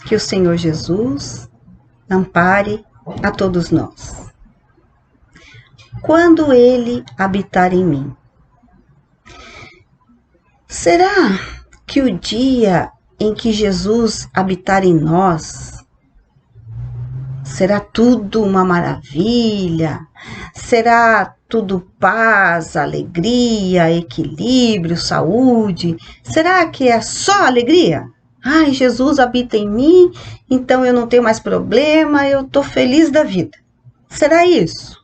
que o Senhor Jesus ampare a todos nós. Quando Ele habitar em mim, será que o dia em que Jesus habitar em nós, será tudo uma maravilha? Será tudo paz, alegria, equilíbrio, saúde? Será que é só alegria? Ai, Jesus habita em mim, então eu não tenho mais problema, eu estou feliz da vida. Será isso?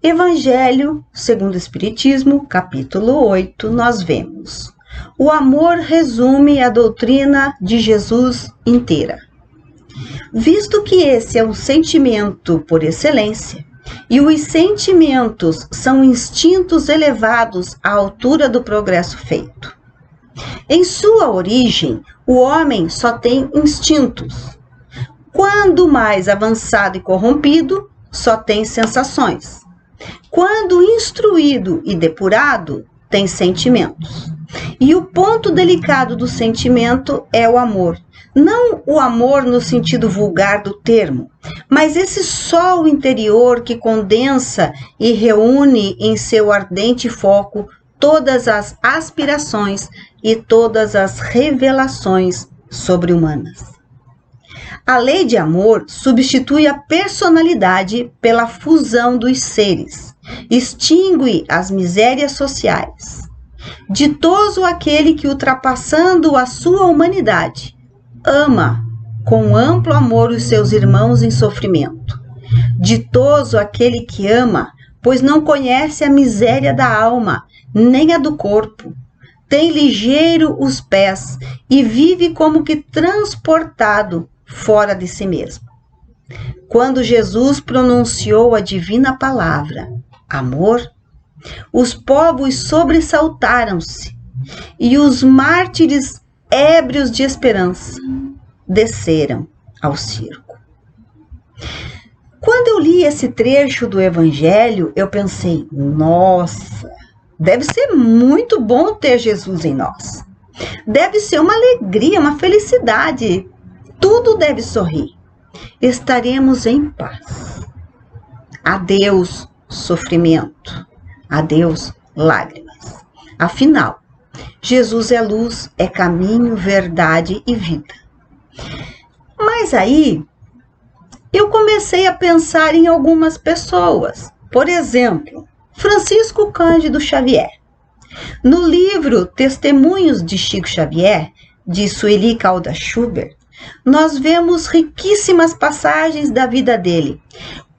Evangelho segundo o Espiritismo, capítulo 8, nós vemos: o amor resume a doutrina de Jesus inteira. Visto que esse é um sentimento por excelência, e os sentimentos são instintos elevados à altura do progresso feito. Em sua origem, o homem só tem instintos. Quando mais avançado e corrompido, só tem sensações. Quando instruído e depurado, tem sentimentos. E o ponto delicado do sentimento é o amor. Não o amor no sentido vulgar do termo, mas esse sol interior que condensa e reúne em seu ardente foco todas as aspirações e todas as revelações sobre-humanas. A lei de amor substitui a personalidade pela fusão dos seres, extingue as misérias sociais. Ditoso aquele que, ultrapassando a sua humanidade, ama com amplo amor os seus irmãos em sofrimento. Ditoso aquele que ama, pois não conhece a miséria da alma, nem a do corpo. Tem ligeiro os pés e vive como que transportado fora de si mesmo. Quando Jesus pronunciou a divina palavra, amor, os povos sobressaltaram-se e os mártires ébrios de esperança desceram ao circo. Quando eu li esse trecho do Evangelho, eu pensei, nossa, deve ser muito bom ter Jesus em nós. Deve ser uma alegria, uma felicidade. Tudo deve sorrir. Estaremos em paz. Adeus, sofrimento. Adeus, lágrimas. Afinal, Jesus é luz, é caminho, verdade e vida. Mas aí, eu comecei a pensar em algumas pessoas. Por exemplo, Francisco Cândido Xavier. No livro Testemunhos de Chico Xavier, de Sueli Caldas Schubert, nós vemos riquíssimas passagens da vida dele.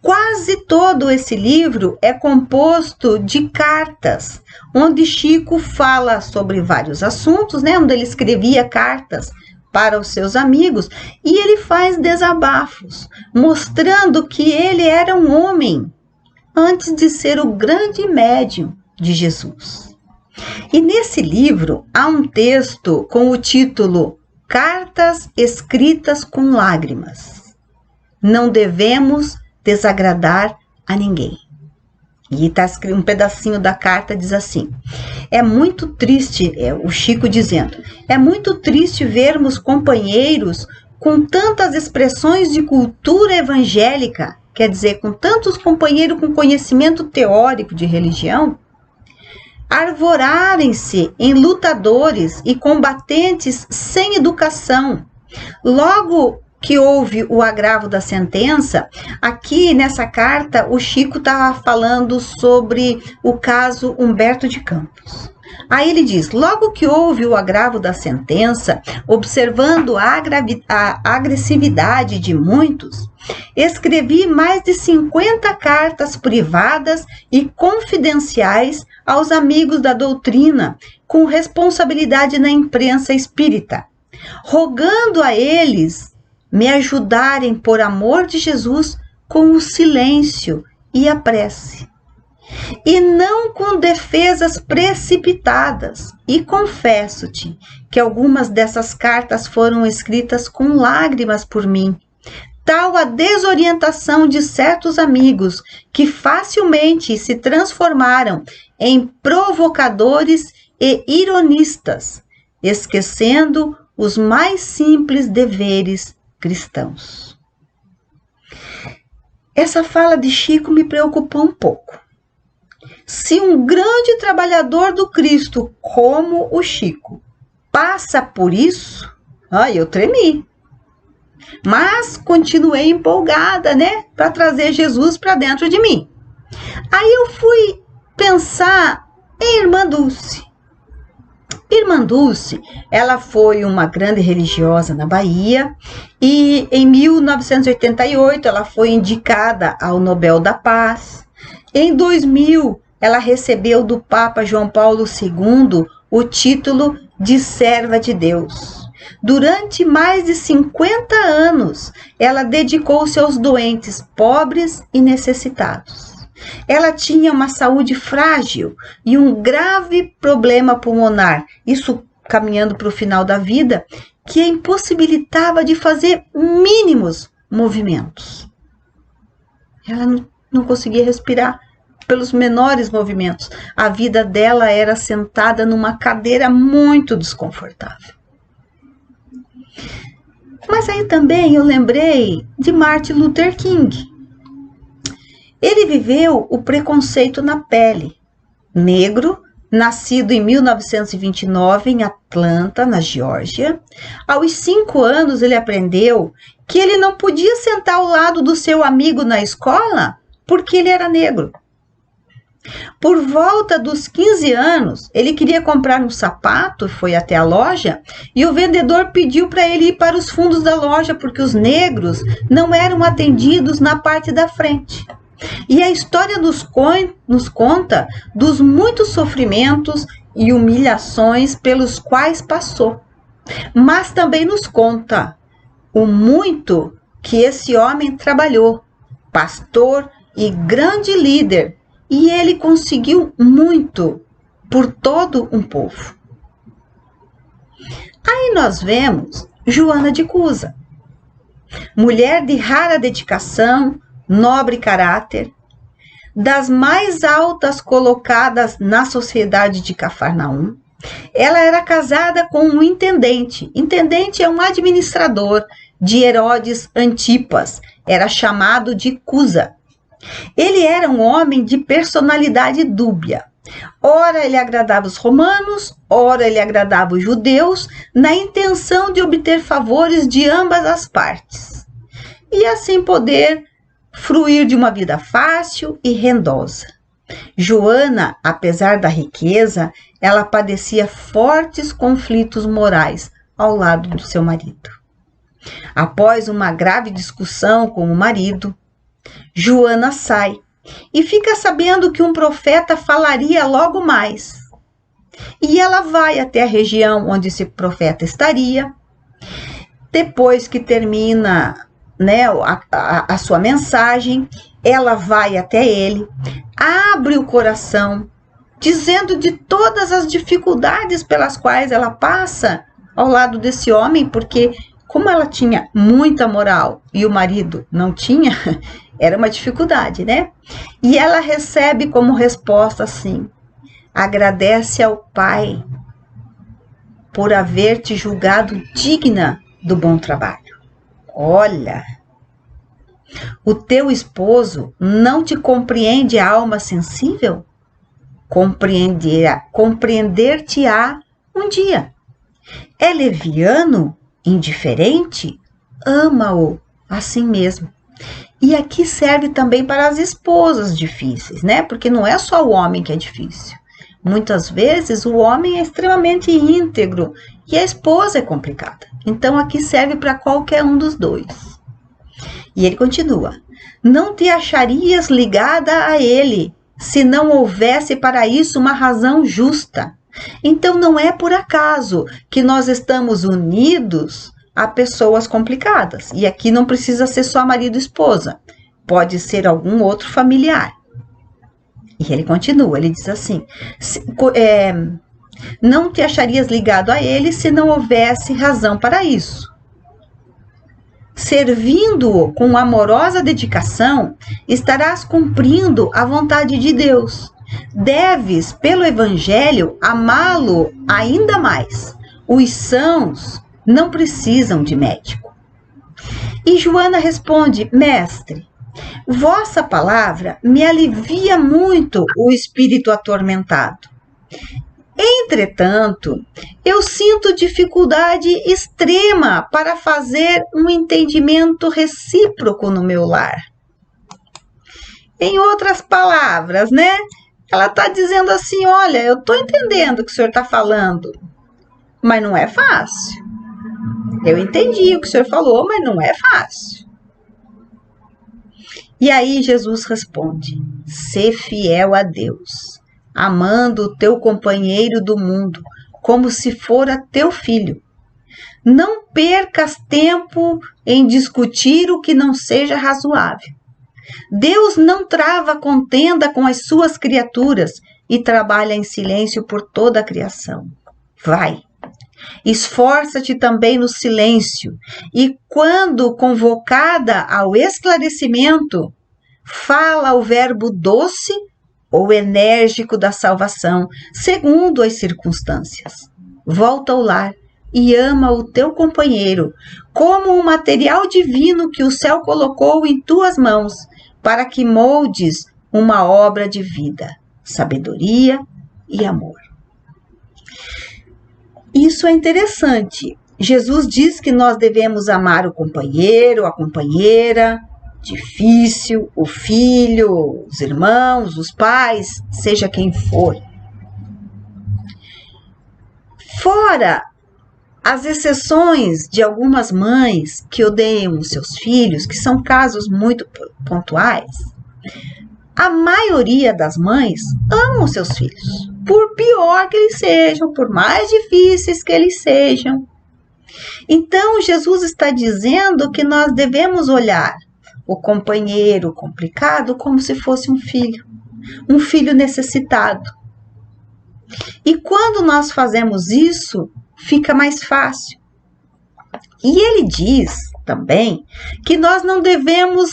Quase todo esse livro é composto de cartas, onde Chico fala sobre vários assuntos, onde ele escrevia cartas para os seus amigos, e ele faz desabafos, mostrando que ele era um homem antes de ser o grande médium de Jesus. E nesse livro há um texto com o título Cartas escritas com lágrimas. Não devemos desagradar a ninguém. E está escrito um pedacinho da carta, diz assim: é muito triste, o Chico dizendo, é muito triste vermos companheiros com tantas expressões de cultura evangélica, quer dizer, com tantos companheiros com conhecimento teórico de religião, arvorarem-se em lutadores e combatentes sem educação. Logo que houve o agravo da sentença, aqui nessa carta o Chico estava falando sobre o caso Humberto de Campos. Aí ele diz, logo que houve o agravo da sentença, observando a agressividade de muitos, escrevi mais de 50 cartas privadas e confidenciais aos amigos da doutrina, com responsabilidade na imprensa espírita, rogando a eles me ajudarem por amor de Jesus com o silêncio e a prece, e não com defesas precipitadas. E confesso-te que algumas dessas cartas foram escritas com lágrimas por mim, tal a desorientação de certos amigos que facilmente se transformaram em provocadores e ironistas, esquecendo os mais simples deveres cristãos. Essa fala de Chico me preocupou um pouco. Se um grande trabalhador do Cristo como o Chico passa por isso, eu tremi. Mas continuei empolgada, né? Para trazer Jesus para dentro de mim. Aí eu fui pensar em Irmã Dulce. Irmã Dulce, ela foi uma grande religiosa na Bahia e em 1988 ela foi indicada ao Nobel da Paz. Em 2000, ela recebeu do Papa João Paulo II o título de Serva de Deus. Durante mais de 50 anos, ela dedicou-se aos doentes, pobres e necessitados. Ela tinha uma saúde frágil e um grave problema pulmonar, isso caminhando para o final da vida, que a impossibilitava de fazer mínimos movimentos. Ela não conseguia respirar pelos menores movimentos. A vida dela era sentada numa cadeira muito desconfortável. Mas aí também eu lembrei de Martin Luther King. Ele viveu o preconceito na pele. Negro, nascido em 1929 em Atlanta, na Geórgia. Aos 5 anos ele aprendeu que ele não podia sentar ao lado do seu amigo na escola porque ele era negro. Por volta dos 15 anos, ele queria comprar um sapato, foi até a loja, e o vendedor pediu para ele ir para os fundos da loja, porque os negros não eram atendidos na parte da frente. E a história nos conta dos muitos sofrimentos e humilhações pelos quais passou. Mas também nos conta o muito que esse homem trabalhou, pastor e grande líder, e ele conseguiu muito por todo um povo. Aí nós vemos Joana de Cusa, mulher de rara dedicação, nobre caráter, das mais altas colocadas na sociedade de Cafarnaum. Ela era casada com um intendente. Intendente é um administrador de Herodes Antipas, era chamado de Cusa. Ele era um homem de personalidade dúbia. Ora ele agradava os romanos, ora ele agradava os judeus, na intenção de obter favores de ambas as partes. E assim poder fruir de uma vida fácil e rendosa. Joana, apesar da riqueza, ela padecia fortes conflitos morais ao lado do seu marido. Após uma grave discussão com o marido, Joana sai e fica sabendo que um profeta falaria logo mais. E ela vai até a região onde esse profeta estaria. Depois que termina, a sua mensagem, ela vai até ele, abre o coração, dizendo de todas as dificuldades pelas quais ela passa ao lado desse homem, porque como ela tinha muita moral e o marido não tinha, era uma dificuldade, né? E ela recebe como resposta assim: agradece ao Pai por haver te julgado digna do bom trabalho. Olha, o teu esposo não te compreende a alma sensível? Compreender-te-á um dia. É leviano, indiferente? Ama-o assim mesmo. E aqui serve também para as esposas difíceis, né? Porque não é só o homem que é difícil. Muitas vezes o homem é extremamente íntegro e a esposa é complicada. Então aqui serve para qualquer um dos dois. E ele continua: não te acharias ligada a ele se não houvesse para isso uma razão justa. Então não é por acaso que nós estamos unidos a pessoas complicadas. E aqui não precisa ser só marido e esposa. Pode ser algum outro familiar. E ele continua, ele diz assim: não te acharias ligado a ele se não houvesse razão para isso. Servindo-o com amorosa dedicação, estarás cumprindo a vontade de Deus. Deves, pelo Evangelho, amá-lo ainda mais. Os sãos não precisam de médico. E Joana responde: Mestre, vossa palavra me alivia muito o espírito atormentado. Entretanto, eu sinto dificuldade extrema para fazer um entendimento recíproco no meu lar. Em outras palavras, né? Ela está dizendo assim: olha, eu estou entendendo o que o senhor está falando, mas não é fácil. Eu entendi o que o senhor falou, mas não é fácil. E aí Jesus responde: sê fiel a Deus, amando o teu companheiro do mundo, como se fora teu filho. Não percas tempo em discutir o que não seja razoável. Deus não trava contenda com as suas criaturas e trabalha em silêncio por toda a criação. Vai, esforça-te também no silêncio e, quando convocada ao esclarecimento, fala o verbo doce ou enérgico da salvação, segundo as circunstâncias. Volta ao lar e ama o teu companheiro como um material divino que o céu colocou em tuas mãos, para que moldes uma obra de vida, sabedoria e amor. Isso é interessante. Jesus diz que nós devemos amar o companheiro, a companheira, difícil, o filho, os irmãos, os pais, seja quem for. Fora as exceções de algumas mães que odeiam os seus filhos, que são casos muito pontuais, a maioria das mães amam os seus filhos, por pior que eles sejam, por mais difíceis que eles sejam. Então, Jesus está dizendo que nós devemos olhar o companheiro complicado como se fosse um filho necessitado. E quando nós fazemos isso, fica mais fácil. E ele diz também que nós não devemos,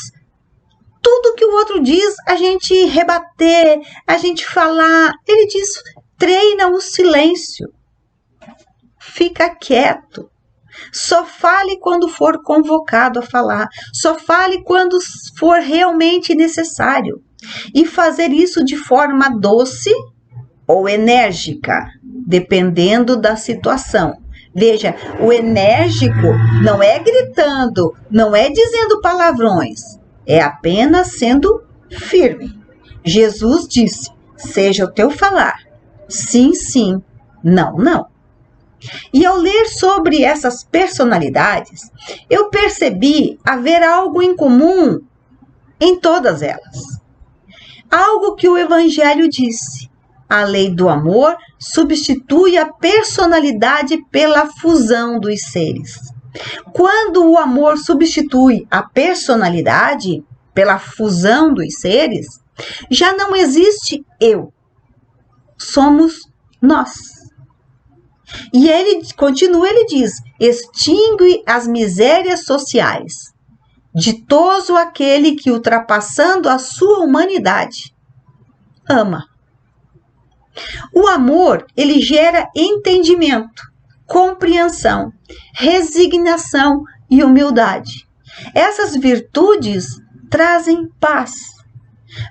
tudo que o outro diz, a gente rebater, a gente falar. Ele diz: treina o silêncio, fica quieto, só fale quando for convocado a falar, só fale quando for realmente necessário, e fazer isso de forma doce ou enérgica, dependendo da situação. Veja, o enérgico não é gritando, não é dizendo palavrões, é apenas sendo firme. Jesus disse: seja o teu falar, sim, sim, não, não. E ao ler sobre essas personalidades, eu percebi haver algo em comum em todas elas. Algo que o Evangelho disse: a lei do amor substitui a personalidade pela fusão dos seres. Quando o amor substitui a personalidade pela fusão dos seres, já não existe eu, somos nós. E ele continua, ele diz: extingue as misérias sociais. Ditoso aquele que, ultrapassando a sua humanidade, ama. O amor, ele gera entendimento, compreensão, resignação e humildade. Essas virtudes trazem paz,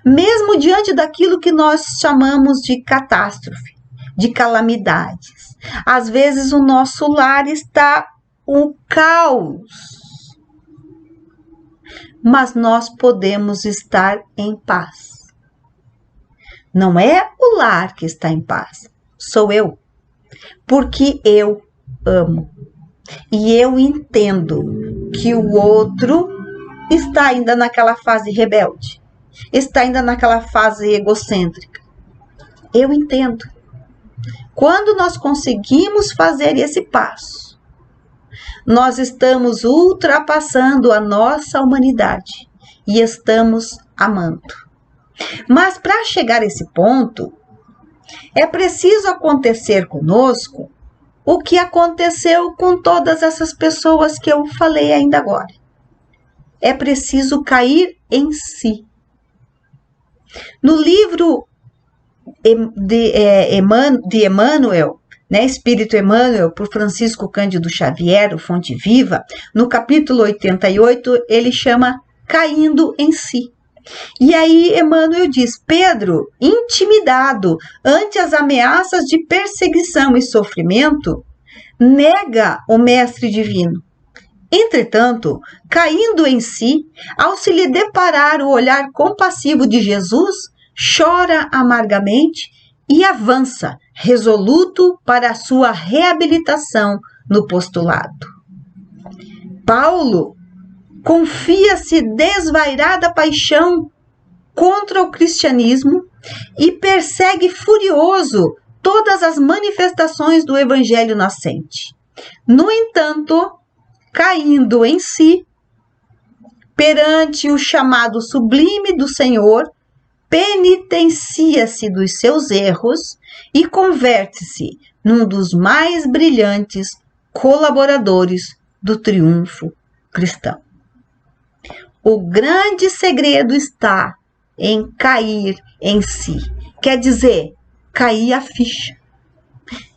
mesmo diante daquilo que nós chamamos de catástrofe, de calamidades. Às vezes o nosso lar está um caos, mas nós podemos estar em paz. Não é o lar que está em paz, sou eu, porque eu amo e eu entendo que o outro está ainda naquela fase rebelde, está ainda naquela fase egocêntrica. Eu entendo. Quando nós conseguimos fazer esse passo, nós estamos ultrapassando a nossa humanidade e estamos amando. Mas para chegar a esse ponto, é preciso acontecer conosco o que aconteceu com todas essas pessoas que eu falei ainda agora. É preciso cair em si. No livro de Emmanuel, né, Espírito Emmanuel, por Francisco Cândido Xavier, o Fonte Viva, no capítulo 88, ele chama Caindo em Si. E aí Emmanuel diz: Pedro, intimidado ante as ameaças de perseguição e sofrimento, nega o Mestre Divino. Entretanto, caindo em si, ao se lhe deparar o olhar compassivo de Jesus, chora amargamente e avança, resoluto para a sua reabilitação no postulado. Paulo confia-se desvairada paixão contra o cristianismo e persegue furioso todas as manifestações do evangelho nascente. No entanto, caindo em si, perante o chamado sublime do Senhor, penitencia-se dos seus erros e converte-se num dos mais brilhantes colaboradores do triunfo cristão. O grande segredo está em cair em si. Quer dizer, cair a ficha.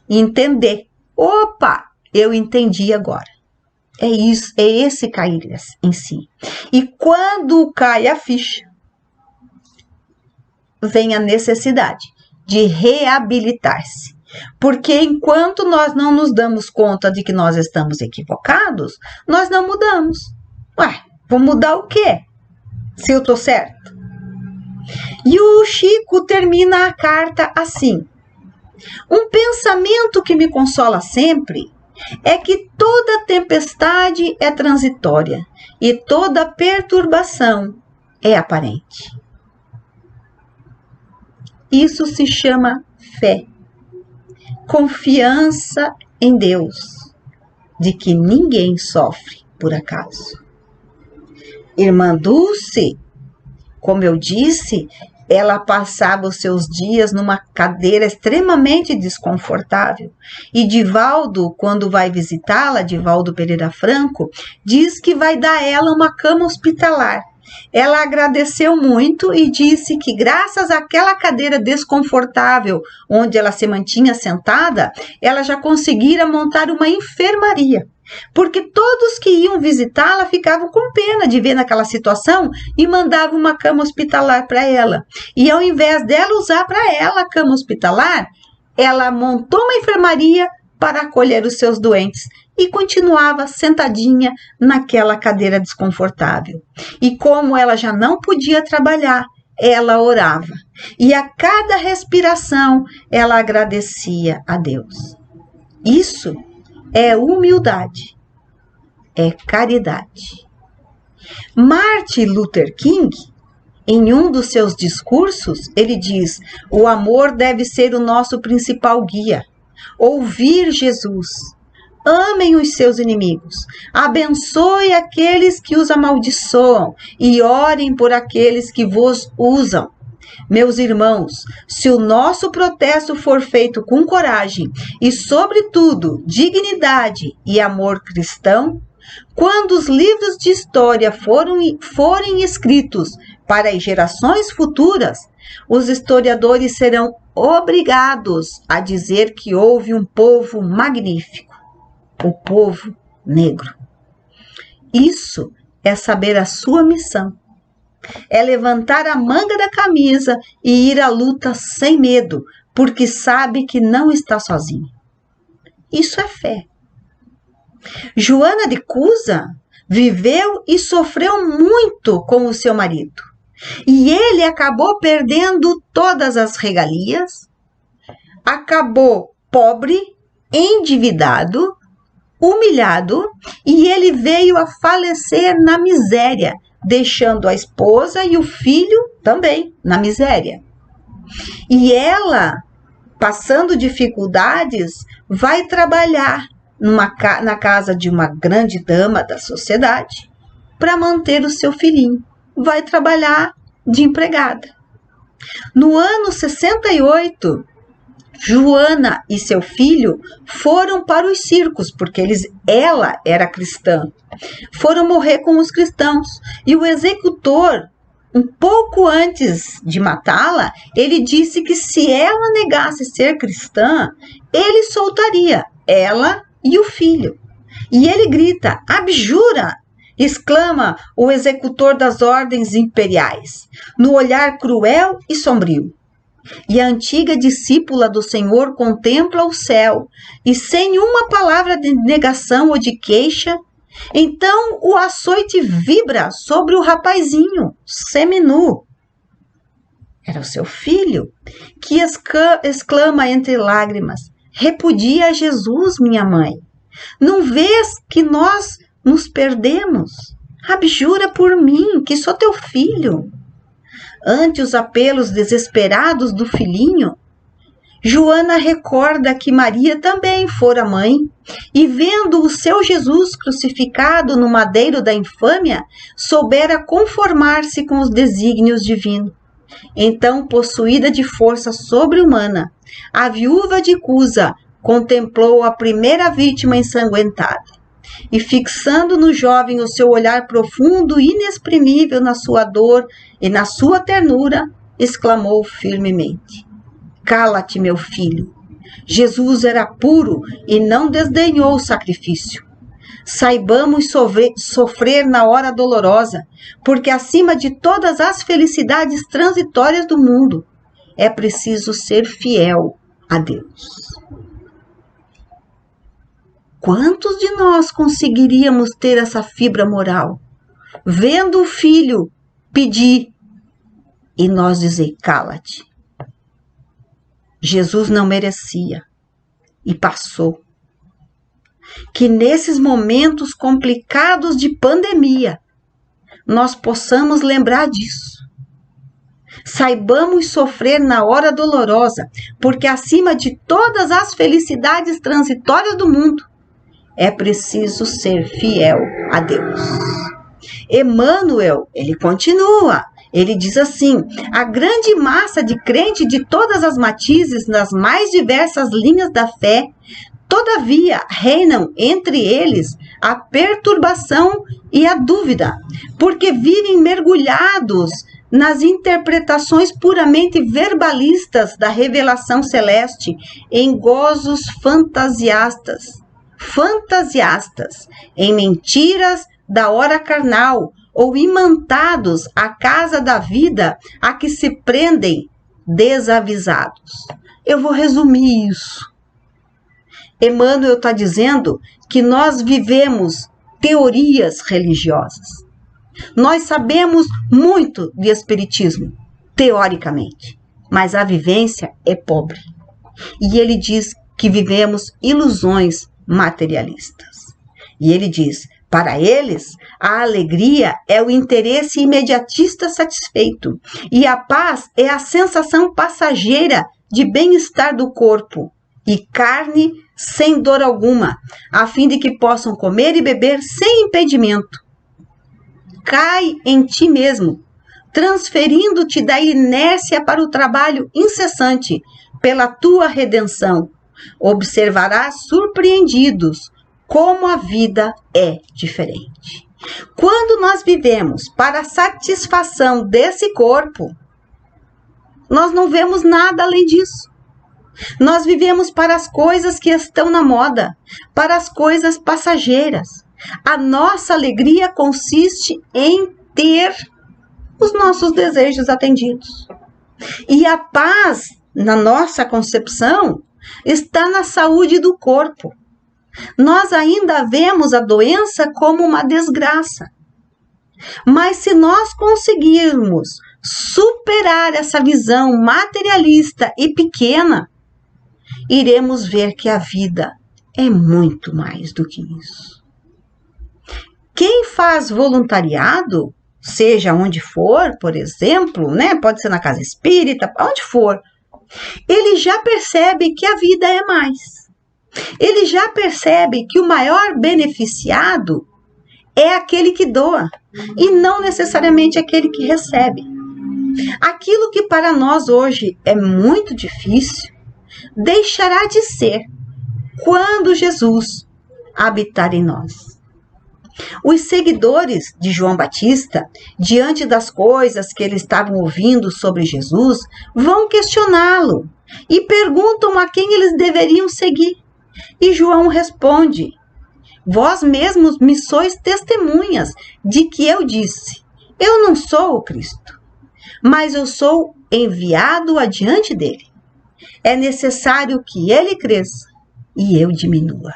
Entender. Opa, eu entendi agora. É isso, é esse cair em si. E quando cai a ficha, vem a necessidade de reabilitar-se. Porque enquanto nós não nos damos conta de que nós estamos equivocados, nós não mudamos. Ué, vou mudar o quê? Se eu tô certo? E o Chico termina a carta assim: um pensamento que me consola sempre é que toda tempestade é transitória e toda perturbação é aparente. Isso se chama fé, confiança em Deus, de que ninguém sofre por acaso. Irmã Dulce, como eu disse, ela passava os seus dias numa cadeira extremamente desconfortável. E Divaldo, quando vai visitá-la, Divaldo Pereira Franco, diz que vai dar a ela uma cama hospitalar. Ela agradeceu muito e disse que graças àquela cadeira desconfortável onde ela se mantinha sentada, ela já conseguira montar uma enfermaria. Porque todos que iam visitá-la ficavam com pena de ver naquela situação e mandavam uma cama hospitalar para ela. E ao invés dela usar para ela a cama hospitalar, ela montou uma enfermaria para acolher os seus doentes e continuava sentadinha naquela cadeira desconfortável. E como ela já não podia trabalhar, ela orava. E a cada respiração ela agradecia a Deus. Isso é humildade, é caridade. Martin Luther King, em um dos seus discursos, ele diz: o amor deve ser o nosso principal guia. Ouvir Jesus. Amem os seus inimigos. Abençoe aqueles que os amaldiçoam e orem por aqueles que vos usam. Meus irmãos, se o nosso protesto for feito com coragem e, sobretudo, dignidade e amor cristão, quando os livros de história forem escritos para as gerações futuras, os historiadores serão obrigados a dizer que houve um povo magnífico, o povo negro. Isso é saber a sua missão. É levantar a manga da camisa e ir à luta sem medo, porque sabe que não está sozinho. Isso é fé. Joana de Cusa viveu e sofreu muito com o seu marido. E ele acabou perdendo todas as regalias, acabou pobre, endividado, humilhado, e ele veio a falecer na miséria, deixando a esposa e o filho também na miséria. E ela, passando dificuldades, vai trabalhar na casa de uma grande dama da sociedade para manter o seu filhinho. Vai trabalhar de empregada. No ano 68, Joana e seu filho foram para os circos, porque ela era cristã. Foram morrer com os cristãos. E o executor um pouco antes de matá-la, ele disse que se ela negasse ser cristã, ele soltaria ela e o filho. E ele grita: abjura! Exclama o executor das ordens imperiais, no olhar cruel e sombrio. E a antiga discípula do Senhor contempla o céu, e sem uma palavra de negação ou de queixa, então o açoite vibra sobre o rapazinho, seminu. Era o seu filho, que exclama entre lágrimas: repudia Jesus, minha mãe. Não vês que nós nos perdemos? Abjura por mim, que sou teu filho. Ante os apelos desesperados do filhinho, Joana recorda que Maria também fora mãe, e vendo o seu Jesus crucificado no madeiro da infâmia, soubera conformar-se com os desígnios divinos. Então, possuída de força sobre-humana, a viúva de Cusa contemplou a primeira vítima ensanguentada, e fixando no jovem o seu olhar profundo e inexprimível na sua dor e na sua ternura, exclamou firmemente: cala-te, meu filho. Jesus era puro e não desdenhou o sacrifício. Saibamos sofrer na hora dolorosa, porque acima de todas as felicidades transitórias do mundo, é preciso ser fiel a Deus. Quantos de nós conseguiríamos ter essa fibra moral, vendo o filho pedir e nós dizer: cala-te? Jesus não merecia e passou. Que nesses momentos complicados de pandemia, nós possamos lembrar disso. Saibamos sofrer na hora dolorosa, porque acima de todas as felicidades transitórias do mundo, é preciso ser fiel a Deus. Emmanuel, ele continua, ele diz assim: a grande massa de crentes de todas as matizes, nas mais diversas linhas da fé, todavia reinam entre eles a perturbação e a dúvida, porque vivem mergulhados nas interpretações puramente verbalistas da revelação celeste, em gozos fantasiastas, em mentiras da hora carnal, ou imantados à casa da vida a que se prendem desavisados. Eu vou resumir isso. Emmanuel está dizendo que nós vivemos teorias religiosas. Nós sabemos muito de espiritismo, teoricamente, mas a vivência é pobre. E ele diz que vivemos ilusões materialistas. E ele diz: para eles, a alegria é o interesse imediatista satisfeito, e a paz é a sensação passageira de bem-estar do corpo e carne sem dor alguma, a fim de que possam comer e beber sem impedimento. Cai em ti mesmo, transferindo-te da inércia para o trabalho incessante pela tua redenção. Observarás surpreendidos como a vida é diferente. Quando nós vivemos para a satisfação desse corpo, nós não vemos nada além disso. Nós vivemos para as coisas que estão na moda, para as coisas passageiras. A nossa alegria consiste em ter os nossos desejos atendidos. E a paz, na nossa concepção, está na saúde do corpo. Nós ainda vemos a doença como uma desgraça. Mas se nós conseguirmos superar essa visão materialista e pequena, iremos ver que a vida é muito mais do que isso. Quem faz voluntariado, seja onde for, por exemplo, pode ser na casa espírita, onde for, ele já percebe que a vida é mais. Ele já percebe que o maior beneficiado é aquele que doa, e não necessariamente aquele que recebe. Aquilo que para nós hoje é muito difícil, deixará de ser quando Jesus habitar em nós. Os seguidores de João Batista, diante das coisas que eles estavam ouvindo sobre Jesus, vão questioná-lo e perguntam a quem eles deveriam seguir. E João responde: vós mesmos me sois testemunhas de que eu disse, eu não sou o Cristo, mas eu sou enviado adiante dele. É necessário que ele cresça e eu diminua.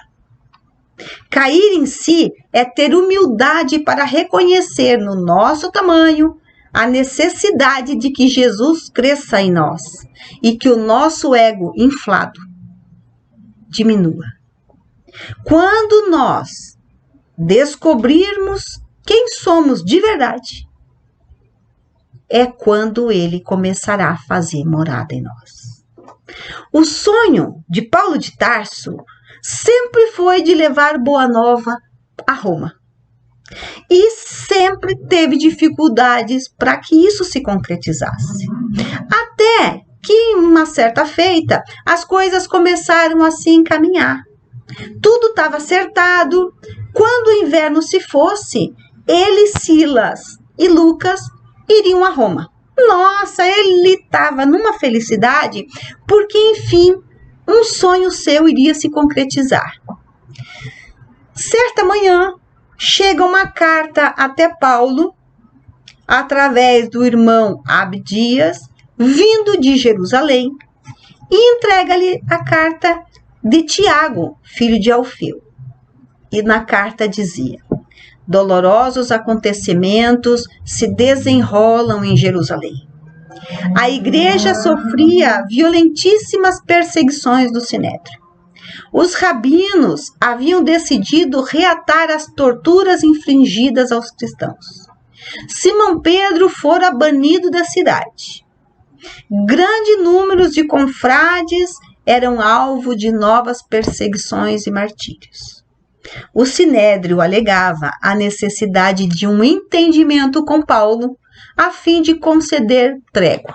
Cair em si é ter humildade para reconhecer no nosso tamanho a necessidade de que Jesus cresça em nós e que o nosso ego inflado diminua. Quando nós descobrirmos quem somos de verdade, é quando ele começará a fazer morada em nós. O sonho de Paulo de Tarso sempre foi de levar Boa Nova a Roma. E sempre teve dificuldades para que isso se concretizasse. Até que, em uma certa feita, as coisas começaram a se encaminhar. Tudo estava acertado. Quando o inverno se fosse, ele, Silas e Lucas iriam a Roma. Nossa, ele estava numa felicidade, porque, enfim, um sonho seu iria se concretizar. Certa manhã, chega uma carta até Paulo, através do irmão Abdias, vindo de Jerusalém, e entrega-lhe a carta de Tiago, filho de Alfeu. E na carta dizia: dolorosos acontecimentos se desenrolam em Jerusalém. A igreja sofria violentíssimas perseguições do Sinédrio. Os rabinos haviam decidido reatar as torturas infligidas aos cristãos. Simão Pedro fora banido da cidade. Grande número de confrades eram alvo de novas perseguições e martírios. O Sinédrio alegava a necessidade de um entendimento com Paulo, a fim de conceder trégua.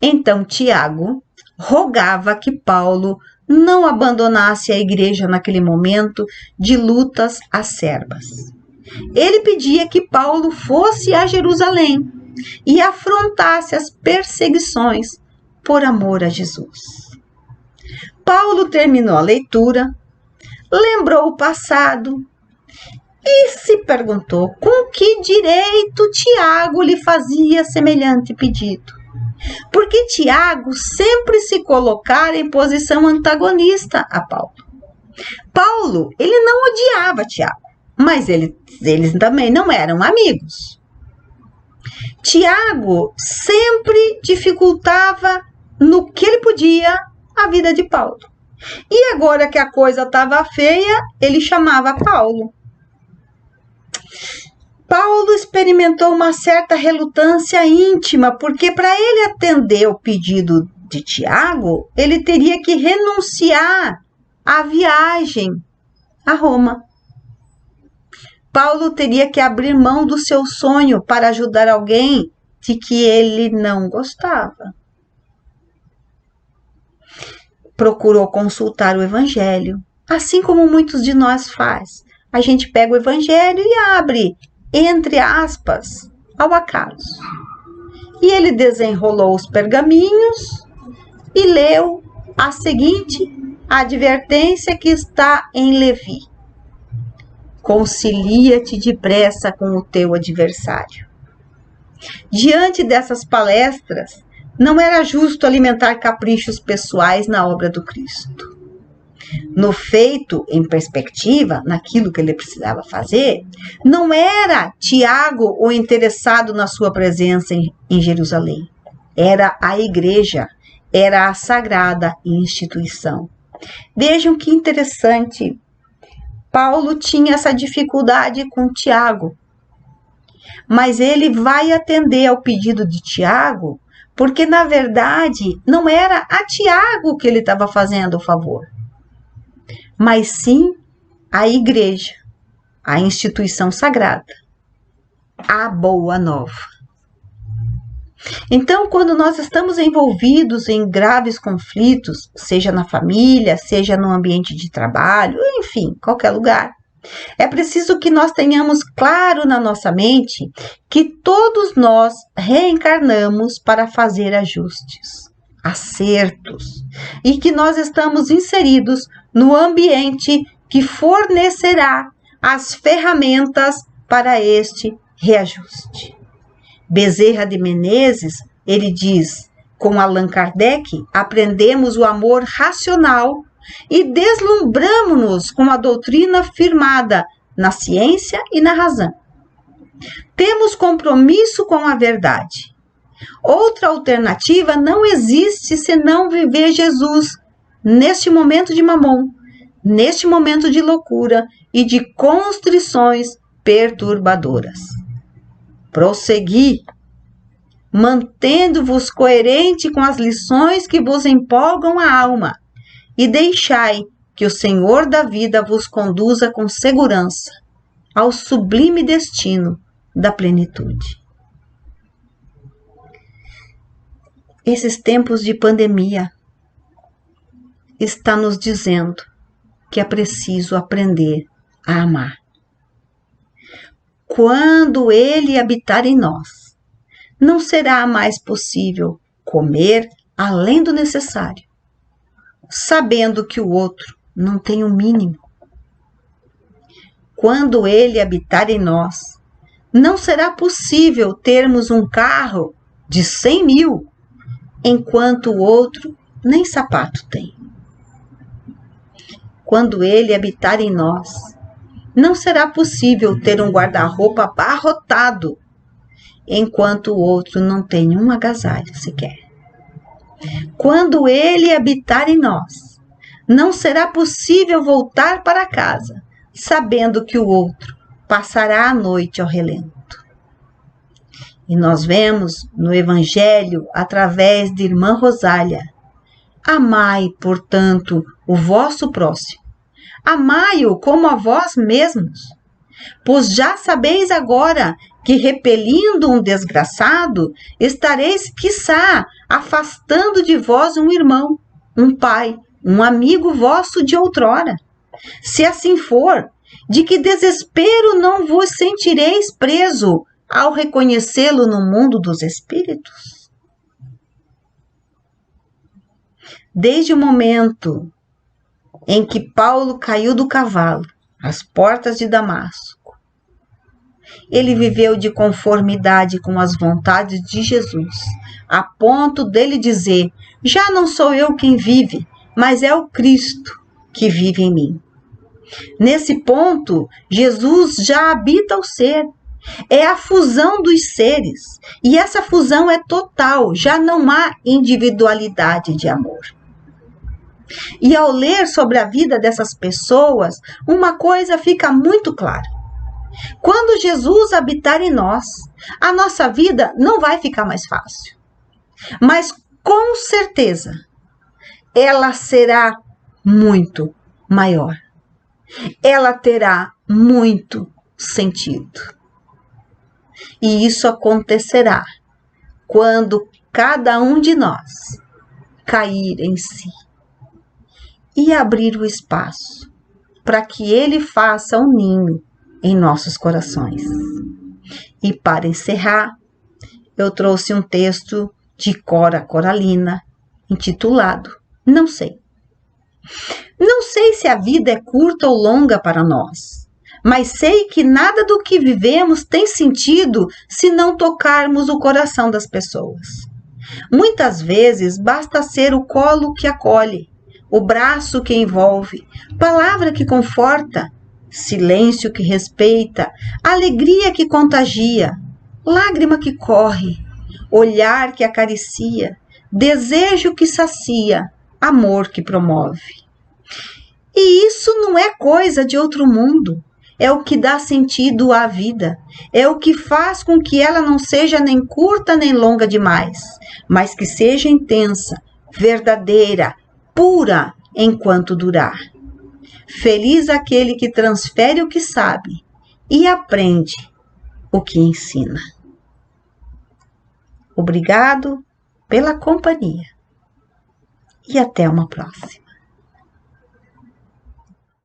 Então Tiago rogava que Paulo não abandonasse a igreja naquele momento de lutas acerbas. Ele pedia que Paulo fosse a Jerusalém e afrontasse as perseguições por amor a Jesus. Paulo terminou a leitura, lembrou o passado e se perguntou com que direito Tiago lhe fazia semelhante pedido. Porque Tiago sempre se colocara em posição antagonista a Paulo. Paulo, ele não odiava Tiago, mas eles também não eram amigos. Tiago sempre dificultava no que ele podia a vida de Paulo. E agora que a coisa estava feia, ele chamava Paulo. Paulo experimentou uma certa relutância íntima, porque para ele atender o pedido de Tiago, ele teria que renunciar à viagem a Roma. Paulo teria que abrir mão do seu sonho para ajudar alguém de que ele não gostava. Procurou consultar o Evangelho, assim como muitos de nós faz. A gente pega o Evangelho e abre, entre aspas, ao acaso. E ele desenrolou os pergaminhos e leu a seguinte advertência que está em Levi: concilia-te depressa com o teu adversário. Diante dessas palestras, não era justo alimentar caprichos pessoais na obra do Cristo. No feito, em perspectiva, naquilo que ele precisava fazer, não era Tiago o interessado na sua presença em Jerusalém. Era a igreja, era a sagrada instituição. Vejam que interessante. Paulo tinha essa dificuldade com Tiago, mas ele vai atender ao pedido de Tiago, porque na verdade não era a Tiago que ele estava fazendo o favor, mas sim a igreja, a instituição sagrada, a boa nova. Então, quando nós estamos envolvidos em graves conflitos, seja na família, seja no ambiente de trabalho, enfim, qualquer lugar, É preciso que nós tenhamos claro na nossa mente que todos nós reencarnamos para fazer ajustes, acertos, e que nós estamos inseridos no ambiente que fornecerá as ferramentas para este reajuste. Bezerra de Menezes, ele diz, com Allan Kardec, aprendemos o amor racional e deslumbramo-nos com a doutrina firmada na ciência e na razão. Temos compromisso com a verdade. Outra alternativa não existe senão viver Jesus neste momento de mamon, neste momento de loucura e de constrições perturbadoras. Prossegui, mantendo-vos coerente com as lições que vos empolgam a alma, e deixai que o Senhor da vida vos conduza com segurança ao sublime destino da plenitude. Esses tempos de pandemia está nos dizendo que é preciso aprender a amar. Quando Ele habitar em nós, não será mais possível comer além do necessário, sabendo que o outro não tem o mínimo. Quando Ele habitar em nós, não será possível termos um carro de 100 mil, enquanto o outro nem sapato tem. Quando Ele habitar em nós, não será possível ter um guarda-roupa abarrotado, enquanto o outro não tem um agasalho sequer. Quando Ele habitar em nós, não será possível voltar para casa, sabendo que o outro passará a noite ao relento. E nós vemos no Evangelho, através de Irmã Rosália, amai, portanto, o vosso próximo. Amai-o como a vós mesmos, pois já sabeis agora que, repelindo um desgraçado, estareis, quiçá, afastando de vós um irmão, um pai, um amigo vosso de outrora. Se assim for, de que desespero não vos sentireis preso ao reconhecê-lo no mundo dos espíritos? Desde o momento em que Paulo caiu do cavalo, às portas de Damasco, ele viveu de conformidade com as vontades de Jesus, a ponto dele dizer: já não sou eu quem vive, mas é o Cristo que vive em mim. Nesse ponto, Jesus já habita o ser. É a fusão dos seres, e essa fusão é total, já não há individualidade de amor. E ao ler sobre a vida dessas pessoas, uma coisa fica muito clara. Quando Jesus habitar em nós, a nossa vida não vai ficar mais fácil. Mas com certeza, ela será muito maior. Ela terá muito sentido. E isso acontecerá quando cada um de nós cair em si e abrir o espaço para que Ele faça um ninho em nossos corações. E para encerrar, eu trouxe um texto de Cora Coralina, intitulado Não Sei. Não sei se a vida é curta ou longa para nós, mas sei que nada do que vivemos tem sentido se não tocarmos o coração das pessoas. Muitas vezes basta ser o colo que acolhe, o braço que envolve, palavra que conforta, silêncio que respeita, alegria que contagia, lágrima que corre, olhar que acaricia, desejo que sacia, amor que promove. E isso não é coisa de outro mundo, é o que dá sentido à vida, é o que faz com que ela não seja nem curta nem longa demais, mas que seja intensa, verdadeira, pura enquanto durar. Feliz aquele que transfere o que sabe e aprende o que ensina. Obrigado pela companhia e até uma próxima.